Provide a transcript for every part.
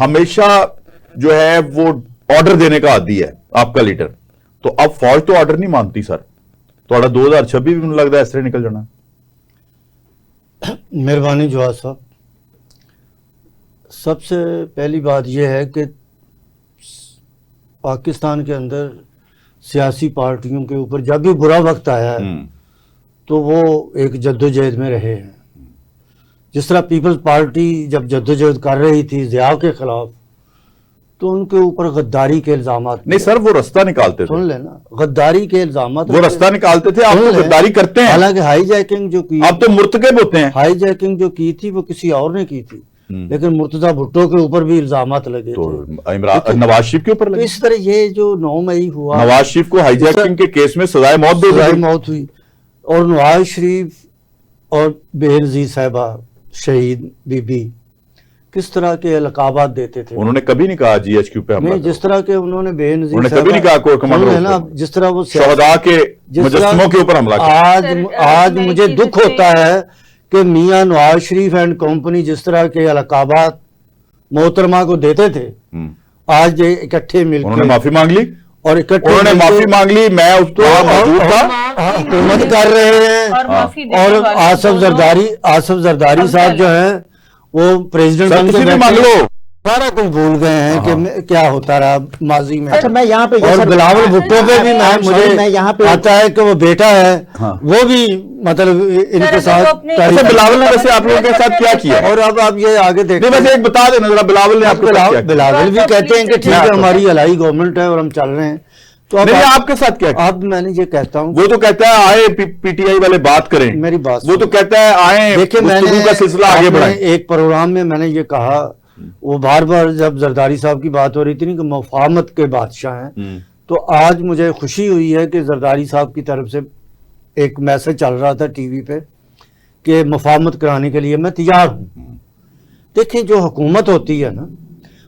हमेशा जो है वो ऑर्डर देने का आदी है आपका लीडर, तो अब फौज तो ऑर्डर नहीं मानती सर, थोड़ा 2026 भी ਮੈਨੂੰ लगता है इस तरह निकल जाना। मेहरबानी जवाब साहब, सबसे पहली बात यह है कि पाकिस्तान के अंदर सियासी पार्टियों के ऊपर जब भी बुरा वक्त आया है तो वो एक जद्दोजहद में रहे हैं। जिस तरह पीपल्स पार्टी जब जद्दोजहद कर रही थी ज़िया के खिलाफ, तो उनके ऊपर गद्दारी के इल्जाम नहीं सर, वो रास्ता निकालते थे, सुन लेना, गद्दारी के इल्जाम वो रास्ता निकालते थे। आप तो गद्दारी करते हैं, हालांकि हाईजैकिंग जो की, आप तो मुर्तकब होते हैं। हाईजैकिंग जो की थी वो किसी और ने की थी, लेकिन मुर्तजा भुट्टो के ऊपर भी इल्जामात लगे तो थे, नवाज शरीफ के ऊपर लगे। इस तरह ये जो 9 मई हुआ, नवाज शरीफ को हाईजैकिंग के केस में सजाए मौत दे दी, मौत हुई, और नवाज शरीफ और बेनजीर साहिबा शहीद बीबी किस तरह के अलकाबात देते थे। उन्होंने कभी नहीं कहा जीएचक्यू पे हमला नहीं, जिस तरह के उन्होंने बेनजीर, उन्होंने कभी नहीं कहा कोई कमांडर ना, जिस तरह वो शहदा के मुजस्समों के ऊपर हमला किया। आज मुझे दुख होता है कि मियां नवाज शरीफ एंड कंपनी जिस तरह के अलकाबात मोहतरमा को देते थे, आज ये इकट्ठे मिलकर उन्होंने माफी मांग ली और इकट्ठे उन्होंने माफी मांग ली। मैं उस तो मौजूद था, हुकूमत कर रहे हैं, और आसफ जरदारी साहब जो हैं वो प्रेसिडेंट बन के मांग लो, सारा कुछ भूल गए हैं कि क्या होता रहा माजी में। अच्छा, मैं यहाँ पे, और बिलावल भुट्टो पे भी मुझे यहाँ पे आता है कि वो बेटा है, वो भी मतलब इनके साथ। अच्छा, बिलावल ने वैसे आप लोगों के साथ क्या किया? और अब आप ये आगे देखिए, वैसे एक बता देना जरा, बिलावल ने आपको क्या किया? बिलावल भी कहते हैं कि ठीक है हमारी अलाई गवर्नमेंट है और हम चल रहे हैं, तो अब आपके साथ क्या? अब मैंने ये कहता हूँ, वो तो कहता है आए पीटीआई वाले बात करें, मेरी बात, वो तो कहता है आए, देखिए मैंने का सिलसिला आगे बढ़ाएं। एक प्रोग्राम में मैंने ये कहा, वो बार बार जब जरदारी साहब की बात हो रही थी कि मुफाहमत के बादशाह हैं, तो आज मुझे खुशी हुई है कि जरदारी साहब की तरफ से एक मैसेज चल रहा था टीवी पे कि मुफाहमत कराने के लिए मैं तैयार हूँ। देखिए, जो हुकूमत होती है ना,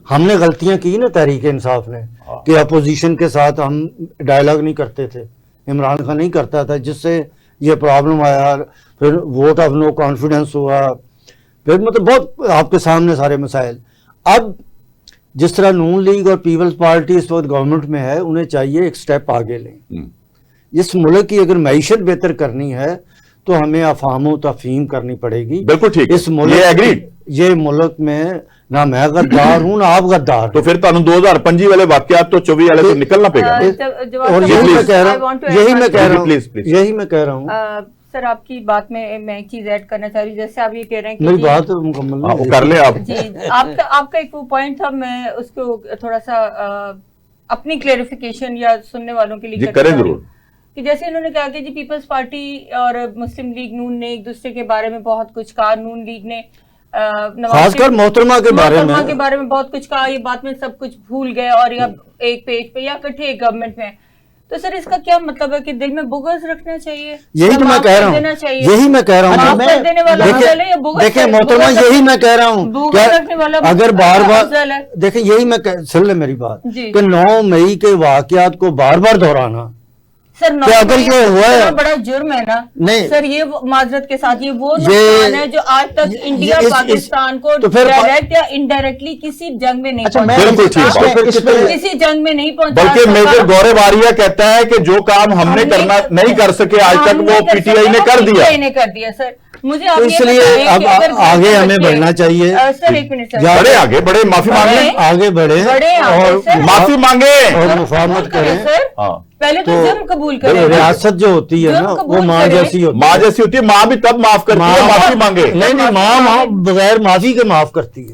हमने गलतियां की ना तहरीक इंसाफ ने कि अपोजिशन के साथ हम डायलॉग नहीं करते थे, इमरान खान नहीं करता था, जिससे ये प्रॉब्लम आया, फिर वोट ऑफ नो कॉन्फिडेंस हुआ, फिर मतलब बहुत आपके सामने सारे मसाइल। अब जिस तरह नून लीग और पीपल्स पार्टी इस वक्त गवर्नमेंट में है, उन्हें चाहिए एक स्टेप आगे लें। इस मुल्क की अगर मैशत बेहतर करनी है तो हमें अफाम तफहीम करनी पड़ेगी। बिल्कुल ठीक, इस मुल्क, ये मुल्क में ना मैं गद्दार हूँ ना आप गद्दार, तो फिर 2025 वाले वाकयात तो 24 वाले तो निकलना पड़ेगा। और यही मैं कह रहा हूँ, यही मैं कह रहा हूँ। सर, आपकी बात में मैं एक चीज ऐड करना चाह रही हूँ, जैसे आप ये कह रहे हैं कि मेरी बात मुकम्मल कर ले आप जी, आपका एक वो पॉइंट था, मैं उसको थोड़ा सा अपनी क्लेरिफिकेशन या सुनने वालों के लिए करें जरूर, कि जैसे इन्होंने कहा कि जी पीपल्स पार्टी और मुस्लिम लीग नून ने एक दूसरे के बारे में बहुत कुछ कहा, नून लीग ने खासकर मोहतरमा के बारे में बहुत कुछ कहा, ये बात में सब कुछ भूल गए और या एक पेज पे या इकट्ठे एक गवर्नमेंट में। तो सर, इसका क्या मतलब है कि दिल में बुग़्ज़ रखना चाहिए? यही तो मैं कह रहा हूँ, यही मैं कह रहा हूँ। देखिए मोहतरमा, यही मैं कह रहा हूँ, अगर बार बार देखिए, यही मैं सुन ले मेरी बात, कि 9 मई के वाकयात को बार बार दोहराना, सर, अगर ये हुआ है बड़ा जुर्म है ना। नहीं सर, ये माजरत के साथ ये वो नुकसान है जो आज तक इंडिया पाकिस्तान को डायरेक्ट या इनडायरेक्टली किसी जंग में नहीं पहुंचा, किसी जंग में नहीं पहुंचा। बल्कि मेजर गौरव आर्या कहता है कि जो काम हमने करना नहीं कर सके आज तक, वो पीटीआई ने कर दिया। सर, मुझे तो इसलिए अब आगे हमें बढ़ना चाहिए। सर, एक मिनट सर, बड़े आगे बढ़े, माफी मांगे, आगे बढ़े और माफी मांगे और मुफाहमत करें। पहले तो जुर्म कबूल करें। रियासत जो होती है ना, वो माँ जैसी होती है, माँ भी तब माफ करती है, माफी मांगे। नहीं, माँ बगैर माफी के माफ करती है।